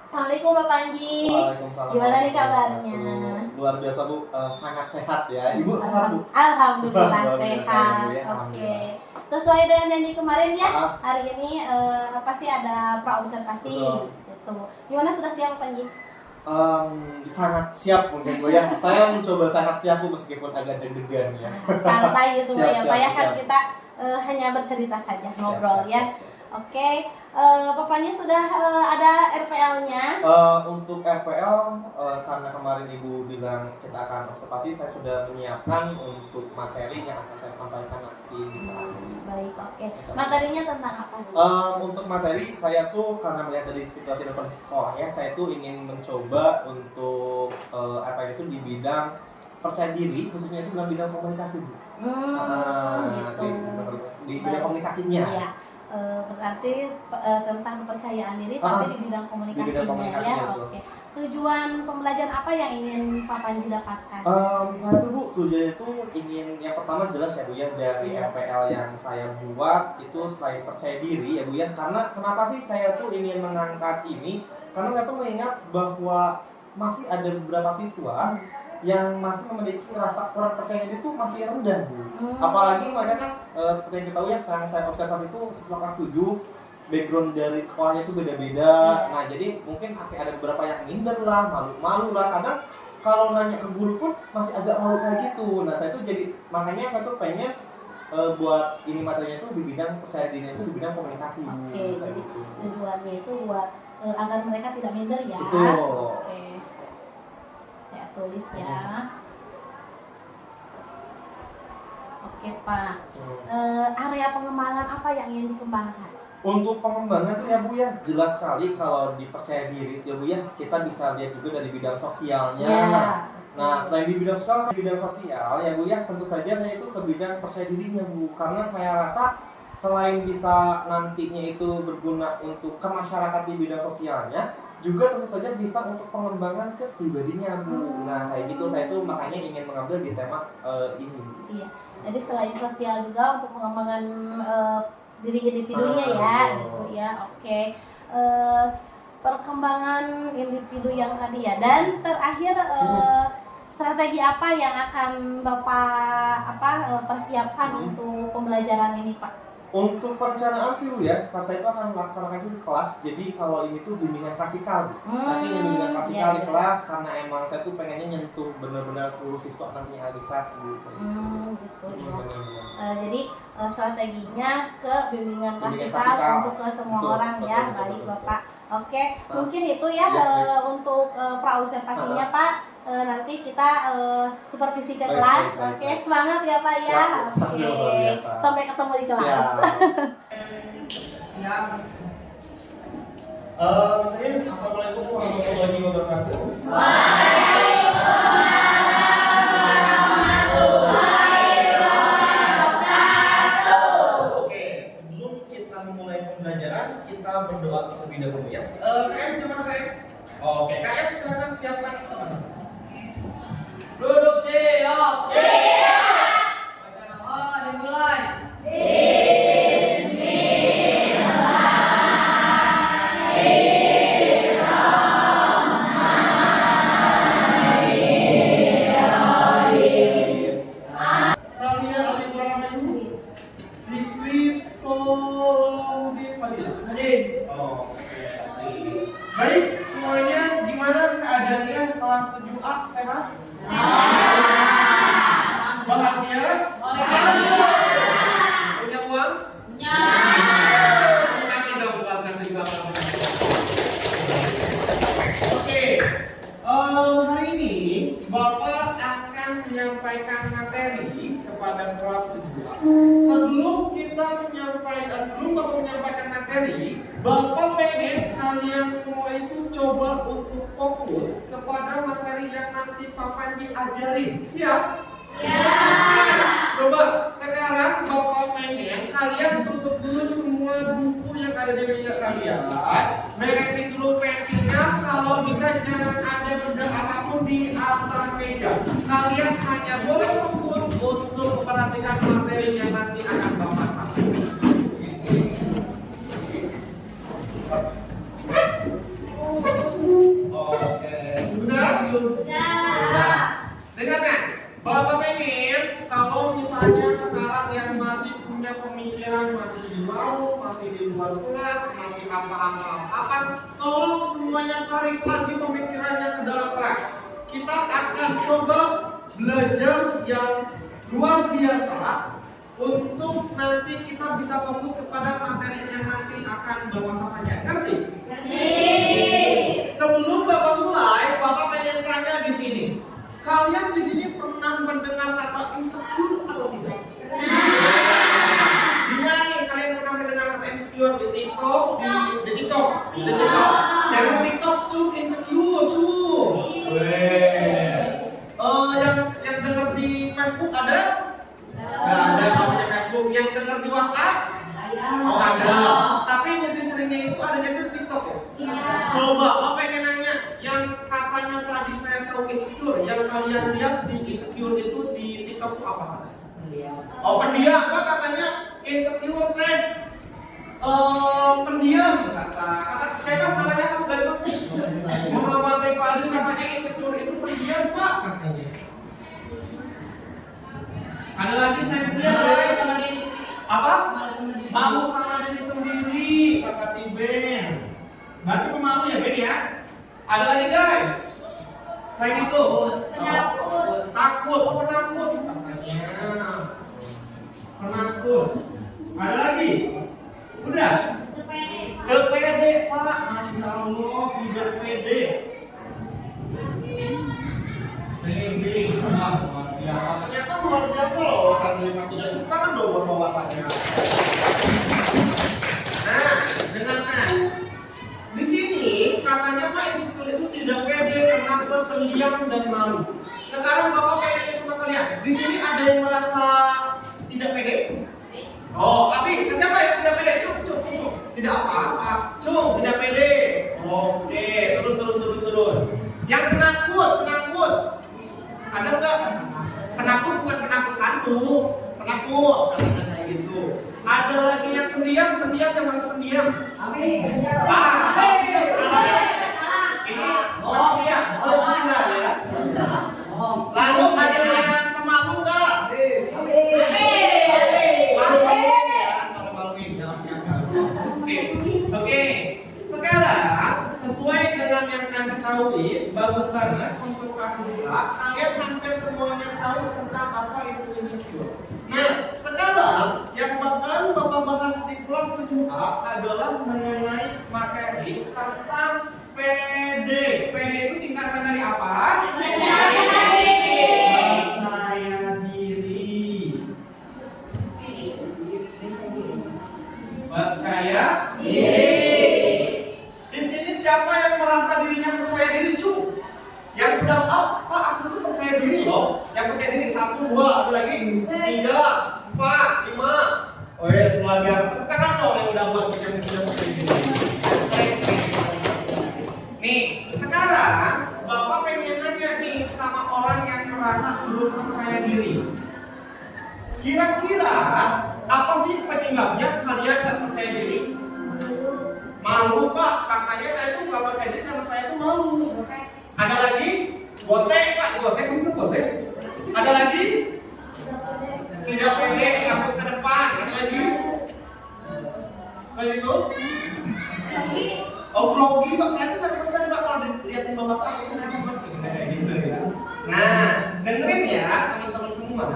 Assalamualaikum Bapak Panji. Waalaikumsalam. Gimana nih kabarnya? Luar biasa Bu, sangat sehat ya. Ibu sehat Bu? Alhamdulillah Luar biasa, sehat. Bu, ya. Oke. Alhamdulillah. Sesuai dengan janji kemarin ya, Ah. hari ini apa sih ada pra-observasi gitu. Gimana, sudah siap Bapak Panji? Sangat siap mungkin Bu ya. Saya mencoba sangat siap Bu meskipun agak deg-degan ya. Santai gitu Siap, ya, siap, Pak ya, kan siap. kita hanya bercerita saja, ngobrol Siap, ya. siap, siap. Oke, Bapaknya sudah ada RPL-nya. Untuk RPL, karena kemarin Ibu bilang kita akan observasi, saya sudah menyiapkan untuk materi yang akan saya sampaikan nanti di kelas ini. Baik, oke. Materinya tentang apa nih? Untuk materi, saya tuh karena melihat dari situasi dan kondisi sekolah ya, saya tuh ingin mencoba untuk RPL itu di bidang percaya diri, khususnya itu dalam bidang komunikasi Bu. Gitu. Di bidang komunikasinya. Iya. Berarti tentang kepercayaan diri tapi di bidang komunikasinya, di bidang komunikasinya, ya. betul. Oke. Tujuan pembelajaran apa yang ingin Pak Panji dapatkan? Saya tuh Bu, tujuannya itu ingin yang pertama jelas ya Bu ya, dari RPL yang saya buat itu selain percaya diri ya Bu ya. Karena kenapa sih saya tuh ingin mengangkat ini? Karena saya tuh mengingat bahwa masih ada beberapa siswa yang masih memiliki rasa kurang percaya diri itu masih rendah Bu. Apalagi mereka kan seperti yang kita tahu ya, saya observasi itu siswa kelas 7, background dari sekolahnya itu beda-beda. Nah jadi mungkin masih ada beberapa yang minder lah, malu-malu lah. Kadang kalau nanya ke guru pun masih agak malu kayak gitu. Nah saya tuh jadi, makanya saya tuh pengen buat ini materinya itu di bidang percaya diri itu di bidang komunikasi. Oke, jadi tujuannya itu buat agar mereka tidak minder ya. Betul. Oke. Saya tulis ya. Oke Pak. Area pengembangan apa yang ingin dikembangkan? Untuk pengembangan sih ya Bu ya, jelas sekali kalau dipercaya diri ya Bu ya, kita bisa lihat juga dari bidang sosialnya. Nah selain di bidang sosial ya Bu ya, tentu saja saya itu ke bidang percaya dirinya Bu. Karena saya rasa selain bisa nantinya itu berguna untuk ke masyarakat di bidang sosialnya, juga tentu saja bisa untuk pengembangan ke pribadinya Bu. Nah kayak gitu, saya tuh makanya ingin mengambil di tema ini. Iya, jadi selain sosial juga untuk pengembangan diri individunya ya, gitu ya. Oke. Perkembangan individu yang tadi ya, dan terakhir strategi apa yang akan Bapak persiapkan untuk pembelajaran ini Pak? Untuk perencanaan sih Bu ya, saya itu akan melaksanakan itu di kelas. Jadi kalau ini tuh bimbingan klasikal Bu. Saya ingin bimbingan klasikal di kelas karena emang saya tuh pengennya nyentuh benar-benar seluruh siswa nanti yang ada di kelas Bu. Gitu ya. Jadi strateginya ke bimbingan klasikal untuk ke semua orang ya. Baik Bapak. Oke, mungkin itu ya untuk pra-observasinya Pak. Nanti kita supervisi ke kelas. Oke, semangat ya Pak ya. Oke, sampai ketemu di kelas. Siap. Assalamualaikum warahmatullahi wabarakatuh. Oke, sebelum kita memulai pembelajaran, kita berdoa terlebih dahulu ya. KM gimana KM? Oke, KM silakan siapkan teman-teman. Duduk siap. Baca doa dimulai. Talia Alif Lam Zikri Solombi Fadila. Hadir. Oke, sip. Baik, semuanya gimana keadaannya kelas 7A sehat? Bahagia? Punya uang? Amin dong buat kasih uang. Oke, hari ini Bapak akan menyampaikan materi kepada kelas 7A. Sebelum Bapak menyampaikan materi, Bapak pengen kalian semua itu coba untuk fokus kepada materi yang nanti Pak Panji ajarin. Siap? Coba sekarang Bapak pengen kalian tutup dulu semua buku yang ada di meja kalian. Beresin dulu pensilnya, kalau bisa jangan ada benda apapun di atas meja. Kalian hanya boleh fokus untuk memperhatikan materi yang nanti akan Bapak sampaikan. masih di warung, masih di luar kelas, masih apa-apa, tolong semuanya tarik lagi pemikirannya ke dalam kelas. Kita akan coba belajar yang luar biasa untuk nanti kita bisa fokus kepada materi yang nanti akan Bapak sampaikan. Ngerti? Sebelum Bapak mulai, Bapak pengen tanya di sini. Kalian di sini pernah mendengar kata insecure atau tidak? Gimana nih kalian pernah mendengar kata insecure di TikTok? Di TikTok. Yang di TikTok tuh insecure tuh. Yang dengar di Facebook ada? Nggak ada. Namanya Facebook. Yang dengar di WhatsApp? Oh ada. Tapi yang lebih seringnya itu adanya di TikTok ya? Coba Bapak pengen nanya, yang katanya tadi saya tahu insecure, yang kalian lihat di insecure itu di TikTok itu apa katanya? Oh pendiam, Pak katanya insecure teh pendiam kata siapa namanya kamu ganteng? Muhammad Rifali katanya insecure itu pendiam Pak katanya. Ada lagi saya lihat guys. Apa? Malu sama diri sendiri kata si Ben. Berarti pemalu ya Ben ya? Ada lagi guys. Selain itu takut, penakut katanya. Penakut. Ada lagi? Udah? Pede Pak. Masya Allah, tidak pede. Pede, luar biasa. Ternyata luar biasa loh. Sambil masih ada tangan dong buat wawasannya. Nah, dengarkan. Di sini katanya Pak insecure itu tidak pede, penakut, pendiam dan malu. Sekarang Bapak pengen sama kalian. Di sini ada yang merasa tidak pede? Oh, tapi siapa yang tidak pede? Cuk. Tidak apa-apa. Cuk, tidak pede. Oke, turun. Yang penakut. Ada enggak? Penakut bukan penakut hantu. Penakut, katanya kayak gitu. Ada lagi yang pendiam yang merasa pendiam. Amin. Ini oh ya, sudah ya. Lalu ada yang pemalu enggak? Oke, sekarang sesuai dengan yang kalian ketahui, bagus banget untuk pemula. Kalian hampir semuanya tahu tentang apa itu insecure. Nah, sekarang yang bakalan Bapak bahas di kelas 7A adalah mengenai materi tentang PD. PD itu singkatan dari apa? Percaya diri. Di sini siapa yang merasa dirinya percaya diri? Cu. Yang sudah Pak aku tuh percaya diri loh. Yang percaya diri 1, 2, ada lagi 3, 4, 5. Oh ya, luar biasa. Tepuk tangan dong yang udah buat yang sudah percaya diri. Nih, sekarang Bapak pengen nanya nih sama orang yang merasa belum percaya diri. Kira-kira apa sih penyebabnya kalian gak percaya diri? Malu Pak, katanya saya tuh gak percaya diri karena saya tuh malu. Ada lagi? Gotek Pak, gotek. Ada lagi? Tidak pede, takut ke depan. Ada lagi? Selain itu? Oh grogi Pak, saya tuh gak pesan Pak kalau dilihatin Bapak aku kenapa pasti kayak gitu ya. Nah, dengerin ya teman-teman semua.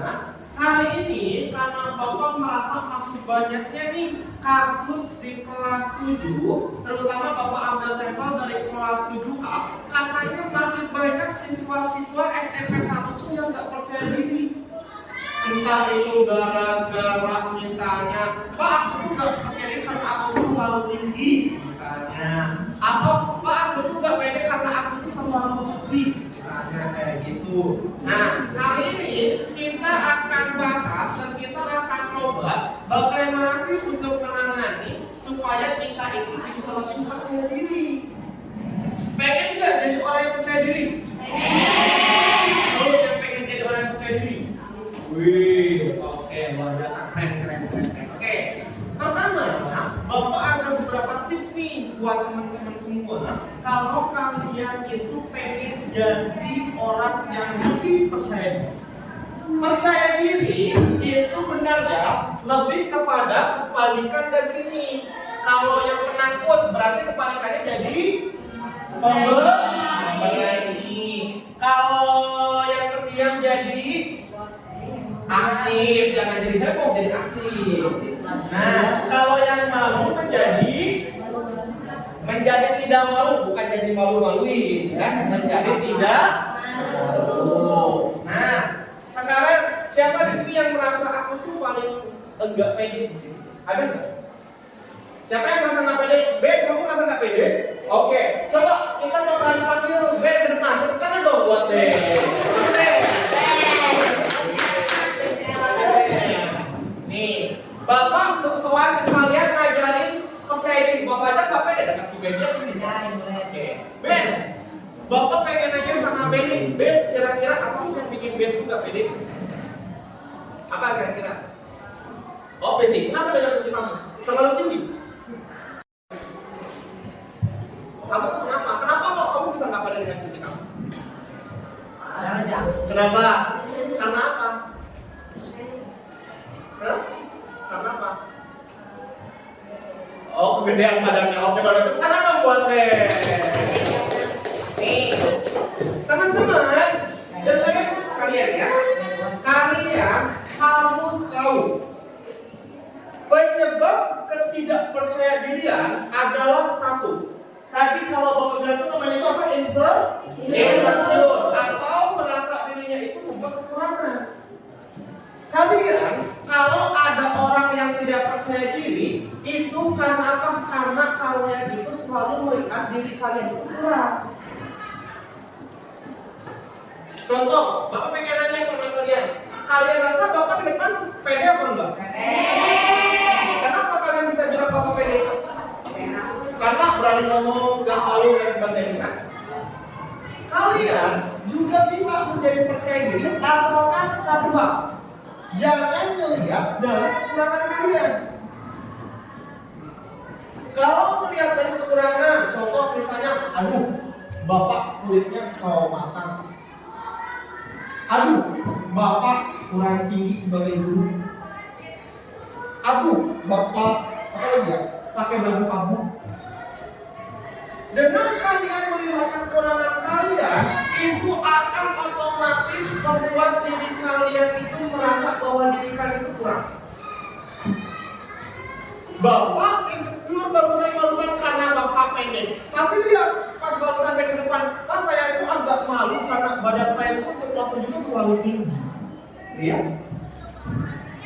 Kali ini karena Bapak merasa masih banyaknya nih kasus di kelas 7, terutama Bapak ambil sampel dari kelas 7A, katanya masih banyak siswa-siswa SMP 1 tuh yang gak percaya diri. Entah itu gara-gara misalnya, Pak aku tuh gak percaya diri karena aku tuh terlalu tinggi misalnya, atau Pak aku tuh gak pede karena aku tuh terlalu putih misalnya kayak gitu. Nah, hari ini kita akan bahas dan kita akan coba bagaimana sih untuk menangani supaya kita itu bisa lebih percaya diri. Pengen nggak jadi orang yang percaya diri? Pengen. Yang pengen jadi orang yang percaya diri? Wih, oke, luar biasa, keren. Oke, pertama, Bapak ada beberapa tips nih buat teman-teman semua. Kalau kalian itu pengen jadi orang yang lebih percaya diri. Percaya diri itu benar ya, lebih kepada kebalikan dari sini. Kalau yang penakut berarti kebalikannya jadi pemberani. Kalau yang pendiam jadi aktif, jangan jadi heboh, jadi aktif. Nah, kalau yang malu menjadi tidak malu, bukan jadi malu-maluin, ya. Menjadi tidak malu. Nah, sekarang siapa di sini yang merasa aku tuh paling enggak pede di sini? Ada enggak? Siapa yang merasa nggak pede? Ben, kamu merasa nggak pede? Oke, coba kita bakalan panggil Ben ke depan. Tepuk tangan dong buat Ben. Nih, Bapak sok-sokan ke kalian ngajarin percaya diri. Bapak aja nggak pede dekat si Ben dia tinggi. Oke, Ben, Bapak pengen nanya sama Ben nih. Ben, kira-kira apa sih yang bikin Ben tuh nggak pede? Apa kira-kira? Oh, fisik. Kenapa dengan fisik kamu? Terlalu tinggi. Kamu kenapa? Kenapa kok kamu bisa nggak pede dengan fisik kamu? Kenapa? Karena apa? Hah? Karena apa? Oh, kegedean badannya. Oke, baru itu tangan dong buat Ben. Nih, teman-teman, dengerin kalian ya. Kalian harus tahu penyebab ketidakpercayadirian adalah satu. Tadi kalau Bapak bilang itu namanya itu apa? Insecure atau merasa dirinya itu sebuah kekurangan. Kalian kalau ada orang yang tidak percaya diri itu karena apa? Karena kalian itu selalu melihat diri kalian itu kurang. Contoh, Bapak pengen nanya sama kalian. Kalian rasa Bapak di depan pede apa enggak? Kenapa kalian bisa bilang Bapak pede? Karena berani ngomong, gak malu dan sebagainya. Kalian juga bisa menjadi percaya diri asalkan satu hal. Jangan melihat dari kekurangan kalian. Kalau melihat dari kekurangan, contoh misalnya, aduh, Bapak kulitnya sawo matang. Aduh, Bapak kurang tinggi sebagai guru. Aduh, Bapak apa lagi ya? Pakai baju abu. Dengan kalian melihat kekurangan kalian, itu akan otomatis membuat diri kalian itu merasa bahwa diri kalian itu kurang. Bapak insecure barusan karena Bapak pendek. Tapi lihat pas barusan ke depan, pas saya itu agak malu karena badan saya itu waktu itu terlalu tinggi. Iya.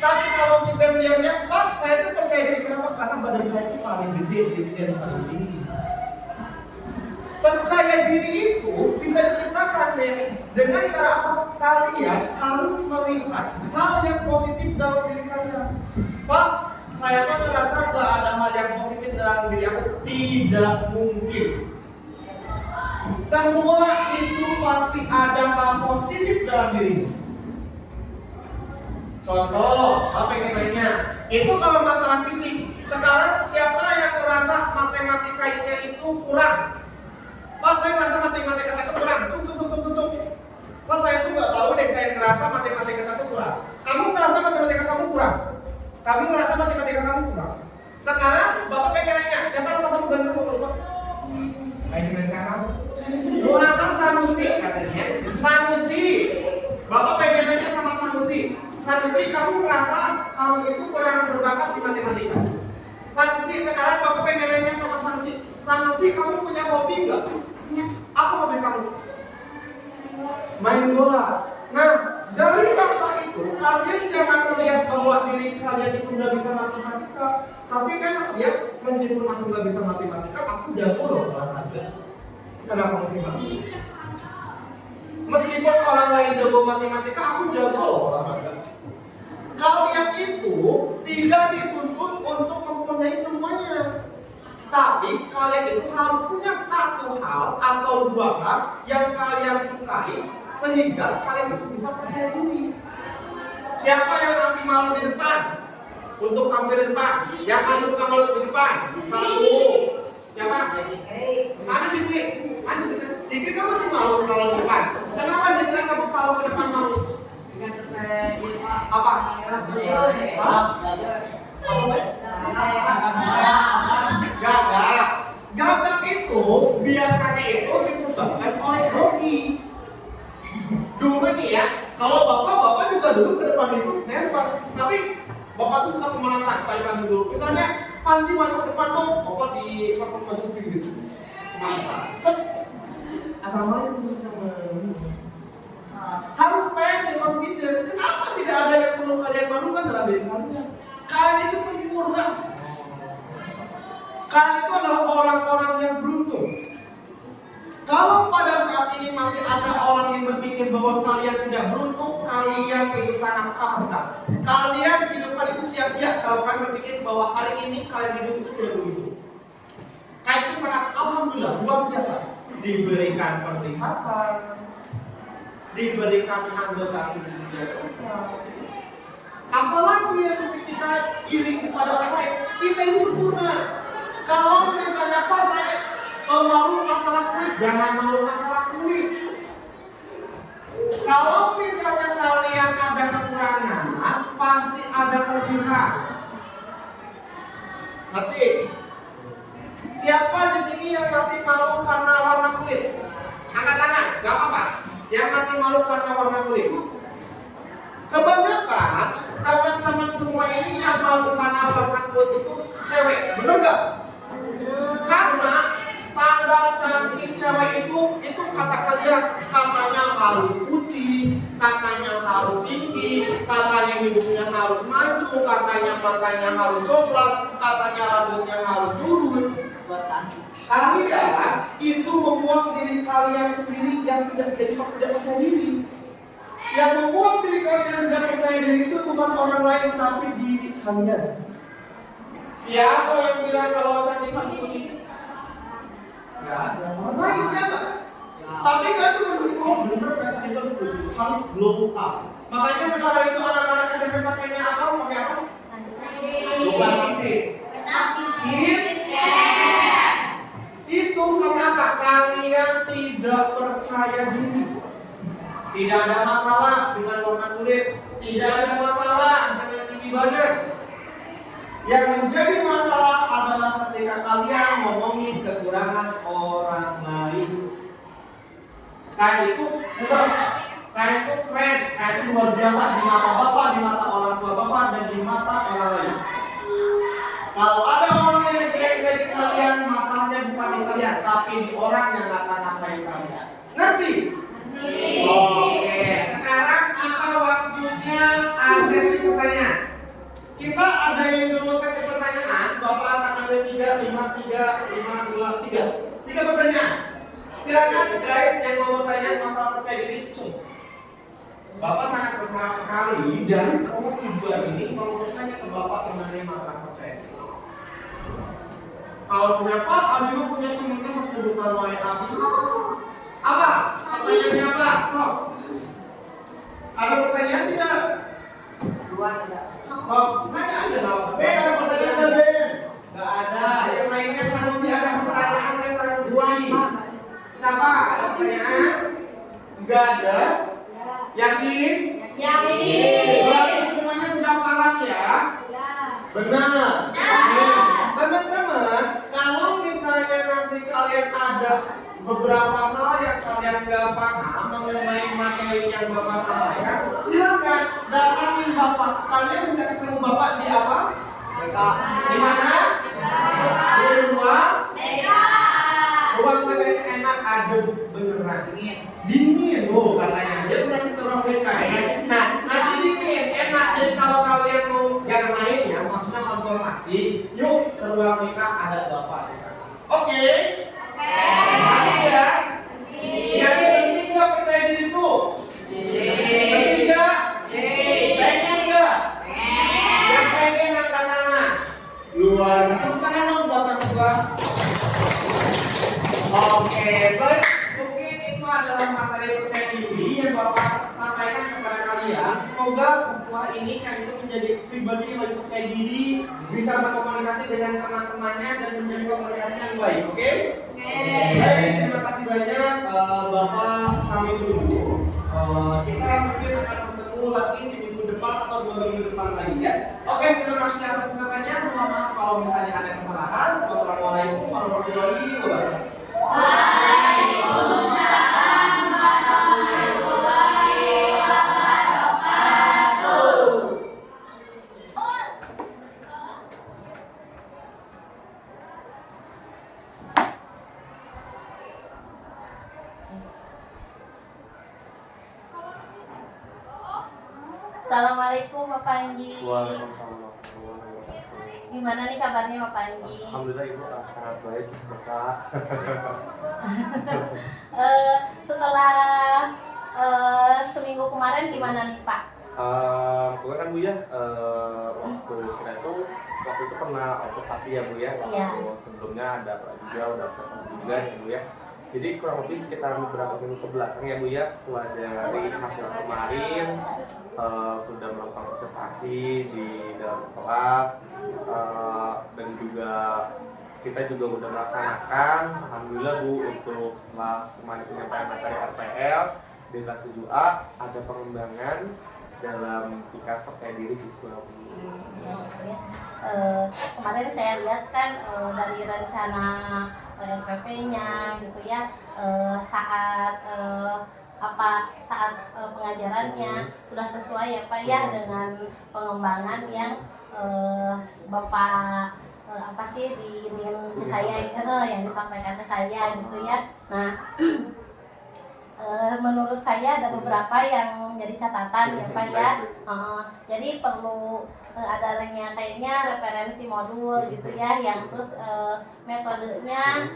Tapi kalau si Ben diamnya, Pak, saya itu percaya diri kenapa? Karena badan saya itu paling gede di sini dan paling tinggi. Percaya diri itu bisa diciptakan ya dengan cara apa? Kalian harus melihat hal yang positif dalam diri kalian. Pak, saya kan merasa gak ada hal yang positif dalam diri aku. Tidak mungkin. Semua itu pasti ada hal positif dalam dirimu. Contoh, apa yang lainnya? Itu kalau masalah fisik. Sekarang siapa yang merasa matematikanya itu kurang? Pas saya merasa matematika saya kurang, cuk. Pas saya tuh nggak tahu deh kayak ngerasa matematika saya tuh kurang. Kamu ngerasa matematika kamu kurang? Kamu ngerasa matematika kamu kurang? Sekarang Bapak pengen nanya, siapa nama kamu ganti aku lupa? Ayo sekarang. Gunakan Sanusi katanya. Sanusi. Bapak pengen nanya sama Sanusi. Sanusi, kamu merasa kamu itu kurang berbakat di matematika? Sanusi, sekarang Bapak pengen nanya sama Sanusi. Sanusi, kamu punya hobi nggak? Apa hobi kamu? Main bola. Nah, dari rasa itu, kalian jangan melihat bahwa diri kalian itu nggak bisa matematika. Tapi kan ya, meskipun aku nggak bisa matematika, aku jago loh olahraga. Kenapa mesti kamu? Meskipun orang lain jago matematika, aku jago loh olahraga. Kalian itu tidak dituntut untuk mempunyai semuanya. Tapi kalian itu harus punya satu hal atau dua hal yang kalian sukai sehingga kalian itu bisa percaya diri. Siapa yang masih malu di depan? Untuk tampil di depan. Yang masih suka malu di depan. Satu. Siapa? Ada Dikri. Ada Dikri, kamu masih malu kalau di depan. Kenapa Dikri kamu kalau ke depan malu? Apa? Panji maju ke depan dong, Papa di pas maju gitu. Masa? Set. Assalamualaikum teman-teman. Harus stand di confidence. Kenapa tidak ada yang perlu kalian malukan dalam diri kalian? Kalian itu sempurna. Kalian itu adalah orang-orang yang beruntung. Kalau pada saat ini masih ada orang yang berpikir bahwa kalian tidak beruntung, kalian itu sangat salah. Kalian kehidupan itu sia-sia kalau kalian berpikir bahwa hari ini kalian hidup itu tidak beruntung. Kalian itu sangat alhamdulillah luar biasa. Diberikan penglihatan, diberikan anggota tubuh yang lengkap. Apalagi yang kita iri kepada orang lain, kita ini sempurna. Kalau misalnya pas saya malu masalah kulit, jangan malu masalah kulit. Kalau misalnya kalian ada kekurangan, pasti ada kelebihan. Ngerti? Siapa di sini yang masih malu karena warna kulit? Angkat tangan, gak apa-apa. Yang masih malu karena warna kulit. Kebanyakan teman-teman semua ini yang malu karena warna kulit itu cewek, bener gak? Karena standar cantik cewek itu kata kalian, katanya harus putih, katanya harus tinggi, katanya hidungnya harus mancung, katanya matanya harus coklat, katanya rambutnya harus lurus. Kalian itu membuang diri kalian sendiri yang tidak percaya diri. Yang membuang diri kalian tidak percaya diri itu bukan orang lain tapi diri kalian. Siapa yang bilang kalau cantik harus putih? Ya, orang lain ya kan? Tapi kan itu benar kan cantik harus glow up. Makanya sekarang itu anak-anak SMP pakainya apa? Pakai apa? Bukan plastik. Itu kenapa kalian tidak percaya diri. Tidak ada masalah dengan warna kulit, tidak ada masalah dengan tinggi badan. Yang menjadi masalah adalah ketika kalian ngomongin kekurangan orang lain. Kayak itu mudah, kayak itu keren, kayak itu luar biasa di mata bapak, di mata orang tua bapak, dan di mata orang lain. Kalau ada orang yang jelek-jelekin kalian, masalahnya bukan di kalian, tapi di orang yang ngata-ngatain kalian. Ngerti? Oke, sekarang kita waktunya sesi pertanyaan. Kita adain dulu sesi pertanyaan. Bapak akan ambil 3, 5, 2, 3 pertanyaan. Silakan guys yang mau bertanya masalah percaya diri. Bapak sangat berharap sekali dari kelas 7 ini mau bertanya ke Bapak mengenai masalah percaya diri. Kalau punya Pak, Abi punya teman-teman sebutan lain Abi. Apa? Pertanyaannya apa? Sok. Ada pertanyaan tidak? Dua ada. Sok, mana aja lah. Ada pertanyaan ada Ben? Gak ada. Yang lainnya Sanusi ada pertanyaan oleh Sanusi. Siapa? Ada pertanyaan? Gak ada. Yakin? Yakin. Berarti semuanya sudah paham ya? Benar. Teman-teman, kalau misalnya nanti kalian ada beberapa hal yang kalian gak paham mengenai materi yang Bapak sampaikan, silakan datangin Bapak. Kalian bisa ketemu Bapak di apa? Di mana? Di ruang ruang BK itu enak, adem, beneran dingin, oh katanya dia pernah kita ruang BK ya. Nah nanti dingin, enak. Jadi kalau kalian mau yang lain ya, maksudnya konsultasi, yuk ke ruang BK, ada Bapak di sana. Oke? Nanti ya. Yang penting gak percaya diri itu? Penting gak? Pengen gak? Yang pengen angkat tangan. Luar. Tepuk tangan dong Bapak semua. Oke, baik. Mungkin itu adalah materi percaya diri yang Bapak sampaikan kepada kalian. Semoga setelah ini kalian itu menjadi pribadi yang lebih percaya diri, bisa berkomunikasi dengan teman-temannya dan menjadi komunikasi yang baik. Oke? Baik, terima kasih banyak Bapak kami dulu. Kita mungkin akan bertemu lagi di minggu depan atau 2 minggu depan lagi ya. Oke, terima kasih atas perhatiannya. Mohon maaf kalau misalnya ada kesalahan. Wassalamualaikum warahmatullahi wabarakatuh. Assalamualaikum Pak Panji. Waalaikumsalam warahmatullahi wabarakatuh. Gimana nih kabarnya Pak Panji? Alhamdulillah Ibu sangat baik, Bapak. Setelah seminggu kemarin gimana nih Pak? Pokoknya kan Bu ya, waktu itu pernah observasi ya Bu ya. Iya. Waktu sebelumnya ada juga udah observasi juga ya Bu ya. Jadi kurang lebih sekitar beberapa minggu ke belakang ya Bu ya, setelah dari hasil kemarin sudah melakukan observasi di dalam kelas, dan juga kita juga udah melaksanakan, alhamdulillah Bu, untuk setelah kemarin penyampaian materi RPL di kelas 7A ada pengembangan dalam tingkat percaya diri siswa Bu. Kemarin saya lihat kan dari rencana RPP-nya gitu ya, saat pengajarannya sudah sesuai ya Pak ya dengan pengembangan yang Bapak diinin ke saya yang disampaikan ke saya gitu ya. Nah, menurut saya ada beberapa yang menjadi catatan ya Pak ya. Jadi perlu adanya kayaknya referensi modul gitu ya, yang terus metodenya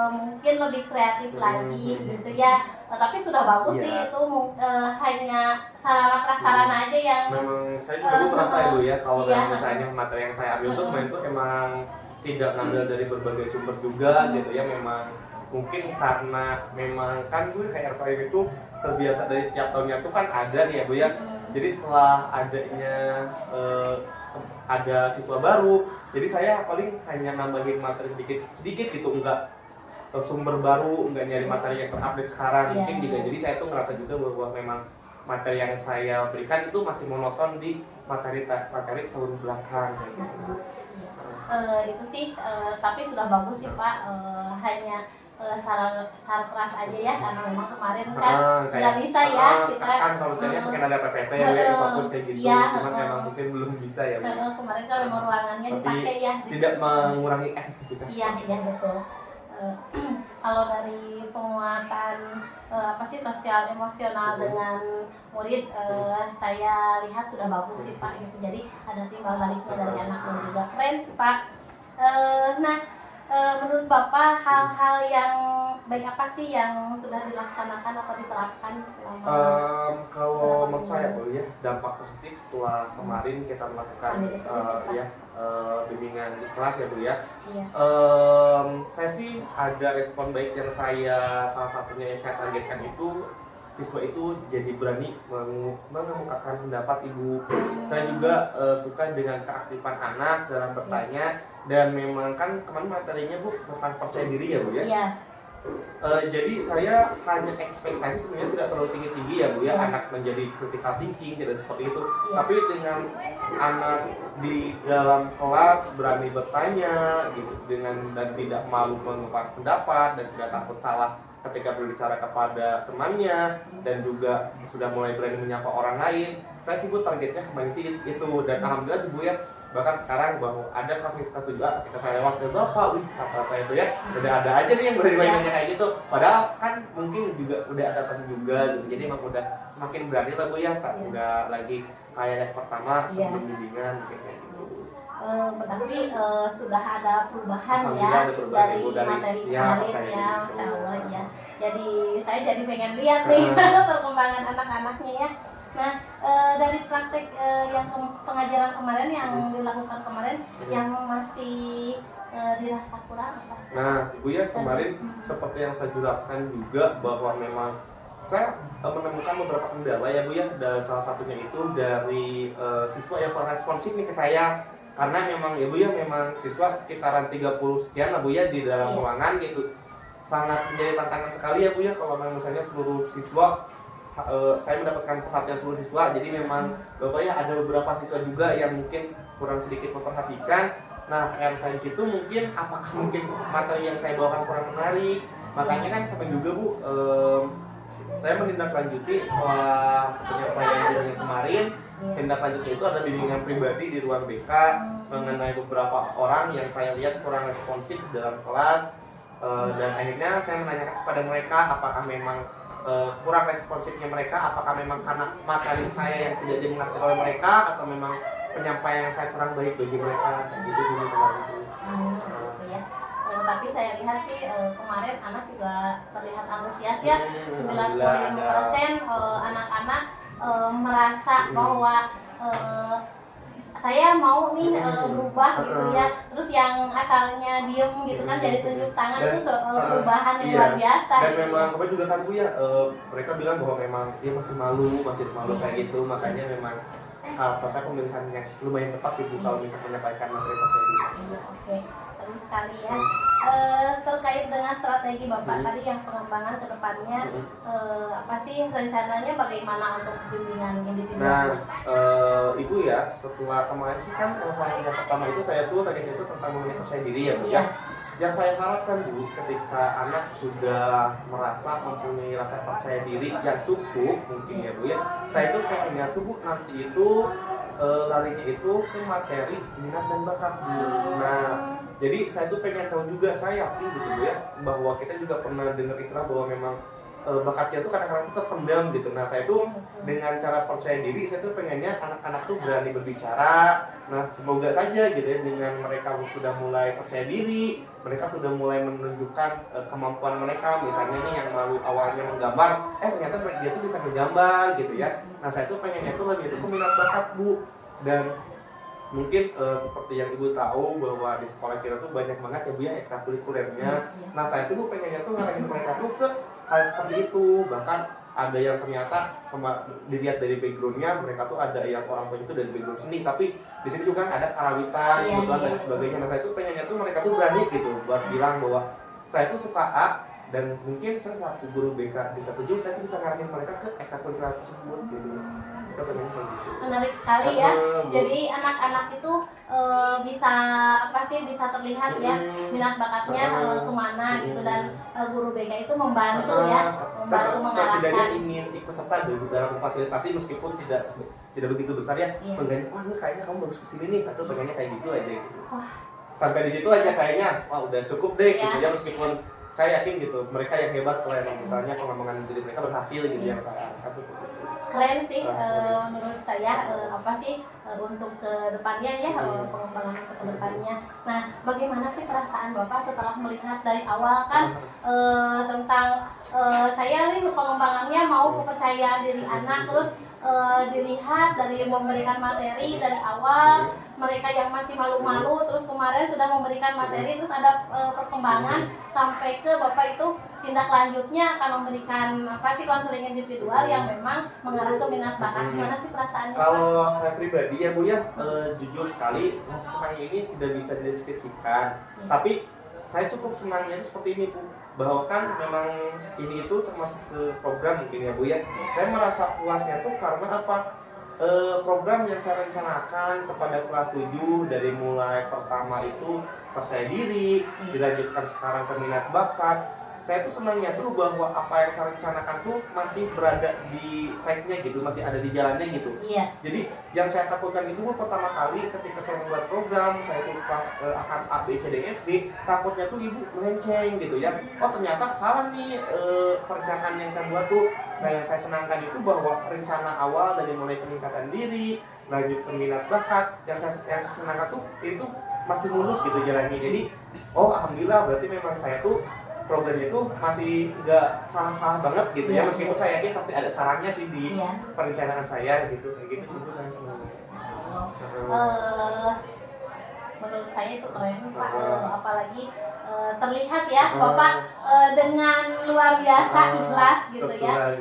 mungkin lebih kreatif lagi gitu ya. Tapi sudah bagus sih itu, hanya sarana prasarana aja yang memang saya juga merasa Ibu ya, kalau iya. misalnya materi yang saya ambil tuh kemarin tuh emang tidak ngambil dari berbagai sumber juga gitu ya. Memang mungkin karena memang kan gue kayak RPM itu terbiasa dari tiap tahunnya tuh kan ada nih ya Bu ya. Jadi setelah adanya ada siswa baru, jadi saya paling hanya nambahin materi sedikit gitu, enggak sumber baru, enggak nyari materi yang terupdate sekarang. Mungkin juga jadi saya tuh ngerasa juga bahwa memang materi yang saya berikan itu masih monoton di materi tahun belakang gitu. Itu sih, tapi sudah bagus sih Pak, hanya sarpras aja ya, karena memang kemarin kan nggak bisa ya kita kan kalau misalnya mungkin ada PPT ya fokus kayak gitu, iya, cuman memang mungkin belum bisa ya Bu. kemarin kan memang ruangannya Tapi dipakai ya, tidak mengurangi efektivitas. iya betul. Kalau dari penguatan sosial emosional dengan murid, saya lihat sudah bagus sih Pak gitu. Jadi ada timbal baliknya dari anaknya juga, keren sih Pak. Menurut Bapak hal-hal yang baik apa sih yang sudah dilaksanakan atau diterapkan selama kalau menurut saya Bu ya, dampak positif setelah kemarin kita melakukan bimbingan di kelas ya Bu ya. Iya. Saya sih ada respon baik yang salah satunya yang saya targetkan itu siswa itu jadi berani mengemukakan pendapat Ibu. Saya juga suka dengan keaktifan anak dalam bertanya, dan memang kan kemarin materinya Bu tentang percaya diri ya Bu ya. Iya. Jadi saya hanya ekspektasi sebenarnya tidak terlalu tinggi ya Bu ya, anak menjadi critical thinking tidak seperti itu. Tapi dengan anak di dalam kelas berani bertanya gitu, dan tidak malu mengungkapkan pendapat dan tidak takut salah ketika berbicara kepada temannya, dan juga sudah mulai berani menyapa orang lain. Saya sih Bu targetnya kembali itu, dan alhamdulillah sih Bu ya, bahkan sekarang bahwa ada kelas juga ketika saya lewat ke Bapak, kata saya itu ya udah ada aja nih yang berani nanya kayak gitu, padahal kan mungkin juga udah ada kelas juga gitu. Jadi emang udah semakin berani lah Bu ya, nggak lagi kayak yang pertama sebelum bimbingan kayak gitu. Berarti sudah ada perubahan ya dari materi kemarin ya, Masya Allah ya. Jadi saya jadi pengen lihat nih perkembangan anak-anaknya ya. Nah, dari praktek yang pengajaran kemarin yang dilakukan kemarin yang masih dirasa kurang apa sih? Nah, Ibu ya, kemarin seperti yang saya jelaskan juga bahwa memang saya menemukan beberapa kendala ya Bu ya. Dan salah satunya itu dari siswa yang kurang responsif nih ke saya. Karena memang ya Bu ya, memang siswa sekitaran 30 sekian lah Bu ya di dalam ruangan gitu. Sangat menjadi tantangan sekali ya Bu ya kalau misalnya seluruh siswa, saya mendapatkan perhatian seluruh siswa. Jadi memang Bapak ya, ada beberapa siswa juga yang mungkin kurang sedikit memperhatikan. Nah, PR saya di situ mungkin apakah mungkin materi yang saya bawakan kurang menarik. Makanya kan kemarin juga Bu, saya menindaklanjuti setelah penyampaian yang kemarin. Tindak lanjutnya itu ada bimbingan pribadi di ruang BK mengenai beberapa orang yang saya lihat kurang responsif dalam kelas, dan akhirnya saya menanyakan kepada mereka apakah memang kurang responsifnya mereka, apakah memang karena materi saya yang tidak dimengerti oleh mereka atau memang penyampaian saya kurang baik bagi mereka, kayak gitu sih kemarin itu. Gitu ya. Tapi saya lihat sih kemarin anak juga terlihat antusias ya. 95% anak-anak merasa bahwa saya mau nih berubah gitu ya. Terus yang asalnya diem gitu kan jadi tunjuk tangan itu perubahan yang luar biasa. Dan gitu. memang kemarin juga kan Bu ya, mereka bilang bahwa memang dia masih malu kayak gitu, makanya memang saya pemilihannya lumayan tepat sih Bu kalau bisa menyampaikan materi saya dulu. Oke, seru sekali ya. Terkait dengan strategi Bapak tadi yang pengembangan ke depannya, apa sih rencananya bagaimana untuk bimbingan individu? Nah, Ibu ya, setelah kemarin sih kan yang pertama itu saya tuh tadi itu tentang mengenai percaya diri ya Bu ya. Yang saya harapkan Bu, ketika anak sudah merasa mempunyai rasa percaya diri yang cukup mungkin ya Bu ya, saya itu pengennya tuh Bu nanti itu larinya itu ke materi minat dan bakat Bu. Nah, jadi saya tuh pengen tahu juga, saya yakin gitu Bu ya, bahwa kita juga pernah dengar istilah bahwa memang bakatnya tuh kadang-kadang tuh terpendam gitu. Nah, saya tuh dengan cara percaya diri, saya tuh pengennya anak-anak tuh berani berbicara. Nah, semoga saja gitu ya, dengan mereka sudah mulai percaya diri, mereka sudah mulai menunjukkan kemampuan mereka. Misalnya nih yang malu awalnya menggambar, ternyata dia tuh bisa menggambar gitu ya. Nah, saya tuh pengennya tuh lebih itu minat bakat Bu. Dan mungkin seperti yang Ibu tahu bahwa di sekolah kita tuh banyak banget ya Bu ya ekstrakurikulernya. Nah, saya tuh pengennya tuh ngarahin mereka tuh ke hal seperti itu. Bahkan ada yang ternyata dilihat dari backgroundnya, mereka tuh ada yang orang tua itu dari background seni, tapi di sini juga kan ada karawitan, kebutuhan dan sebagainya. Nah, saya tuh pengennya tuh mereka tuh berani gitu buat bilang bahwa saya tuh suka A, dan mungkin saya selaku guru BK di K7 saya tuh bisa ngarahin mereka ke ekstrakurikuler tersebut gitu. Menarik sekali ya. Jadi anak-anak itu bisa bisa terlihat ya minat bakatnya kemana gitu, dan guru BK itu membantu ya, membantu mengarahkan. Setidaknya ingin ikut serta dalam fasilitasi meskipun tidak begitu besar ya. Seenggaknya wah ini kayaknya kamu bagus kesini nih, satu pengennya kayak gitu aja gitu. Sampai di situ aja kayaknya wah udah cukup deh gitu ya, meskipun saya yakin gitu mereka yang hebat kalau emang misalnya pengembangan diri mereka berhasil gitu yang saya angkat itu. Keren sih menurut saya untuk ke depannya ya, pengembangan untuk ke depannya. Nah, bagaimana sih perasaan Bapak setelah melihat dari awal kan tentang saya nih pengembangannya mau kepercayaan diri anak, terus dilihat dari memberikan materi dari awal mereka yang masih malu-malu, terus kemarin sudah memberikan materi, terus ada perkembangan sampai ke Bapak itu tindak lanjutnya akan memberikan konseling individual yang memang mengarah ke minat bakat. Gimana sih perasaannya? Kalau saya pribadi ya Bu ya, jujur sekali rasa senang ini tidak bisa dideskripsikan. Tapi saya cukup senangnya seperti ini Bu, bahwa kan memang ini itu termasuk ke program mungkin ya Bu ya. Saya merasa puasnya tuh karena apa? Program yang saya rencanakan kepada kelas 7 dari mulai pertama itu percaya diri, dilanjutkan sekarang ke minat bakat. Saya tuh senangnya tuh bahwa apa yang saya rencanakan tuh masih berada di tracknya gitu, masih ada di jalannya gitu. Jadi yang saya takutkan itu pertama kali ketika saya membuat program, saya tuh akan A, B, C, D, F, G, takutnya tuh ibu melenceng gitu ya. Oh ternyata salah nih perencanaan yang saya buat tuh. Nah yang saya senangkan itu bahwa rencana awal dari mulai peningkatan diri, lanjut ke minat bakat, yang saya senangkan tuh itu masih mulus gitu jalannya. Jadi alhamdulillah berarti memang saya tuh programnya itu masih nggak salah-salah banget gitu ya, meskipun saya yakin pasti ada sarannya sih di perencanaan saya gitu, kayak gitu sih saya senang. Menurut saya itu keren Pak, apalagi terlihat ya Bapak dengan luar biasa ikhlas gitu ya,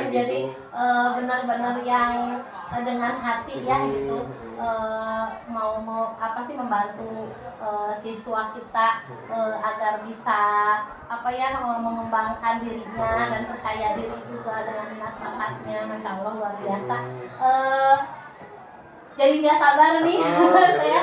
jadi benar-benar yang dengan hati ya gitu, mau membantu siswa kita agar bisa mengembangkan dirinya dan percaya diri juga dengan minat bakatnya. Masya Allah luar biasa. Jadi nggak sabar nih saya.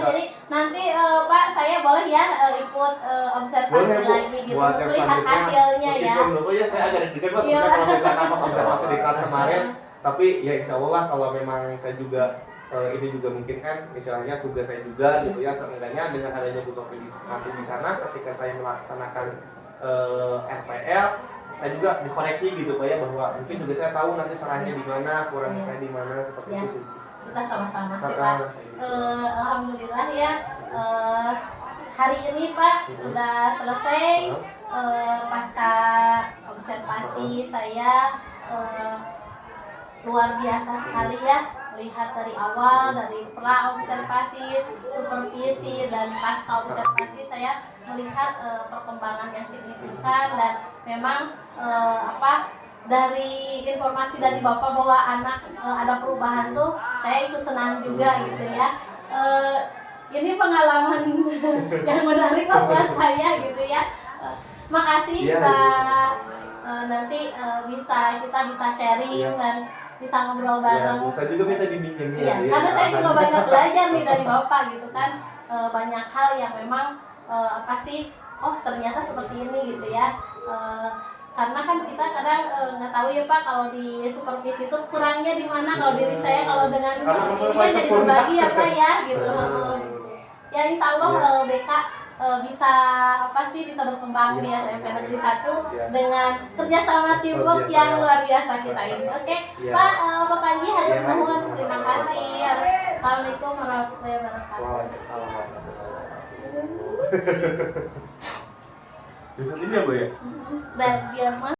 Jadi nanti Pak saya boleh ya ikut observasi lagi gitu, lihat hasilnya ya. Meskipun saya agak deg-degan Mas kalau misalkan pas observasi di kelas kemarin, tapi ya insya Allah kalau memang saya juga ini juga mungkin kan misalnya tugas saya juga gitu ya, seenggaknya dengan adanya Bu Sofi nanti di sana ketika saya melaksanakan RPL saya juga dikoreksi gitu Pak ya, bahwa mungkin juga saya tahu nanti salahnya di mana, kurangnya saya di mana, seperti Ya. itu sih. Kita sama-sama sih Pak. Alhamdulillah ya, hari ini Pak sudah selesai pasca observasi saya, luar biasa sekali ya, lihat dari awal, dari pra observasi, supervisi, dan pasca observasi saya melihat perkembangan yang signifikan. Dan memang dari informasi dari Bapak bahwa anak ada perubahan tuh, saya ikut senang juga gitu ya. Ini pengalaman yang menarik buat saya gitu ya. Makasih Ya, Pak. Nanti kita bisa sharing ya, dan bisa ngobrol Ya, bareng. saya juga minta bimbingannya. Iya, karena saya juga banyak belajar nih dari Bapak gitu kan. Banyak hal yang memang oh ternyata seperti ini gitu ya. Karena kan kita kadang nggak tahu ya Pak, kalau di supervisi itu kurangnya di mana. Kalau diri saya kalau dengan supervisi kan jadi berbagi ya Pak ya gitu. Ya insya Allah BK bisa bisa berkembang di SMP Negeri 1 dengan kerjasama teamwork yang luar biasa kita ini. Oke, Pak, Pak Panji, hatur nuhun, terima kasih. Assalamualaikum warahmatullahi wabarakatuh. Waalaikumsalam warahmatullahi wabarakatuh. Ini ya Bu ya? Dan biar mah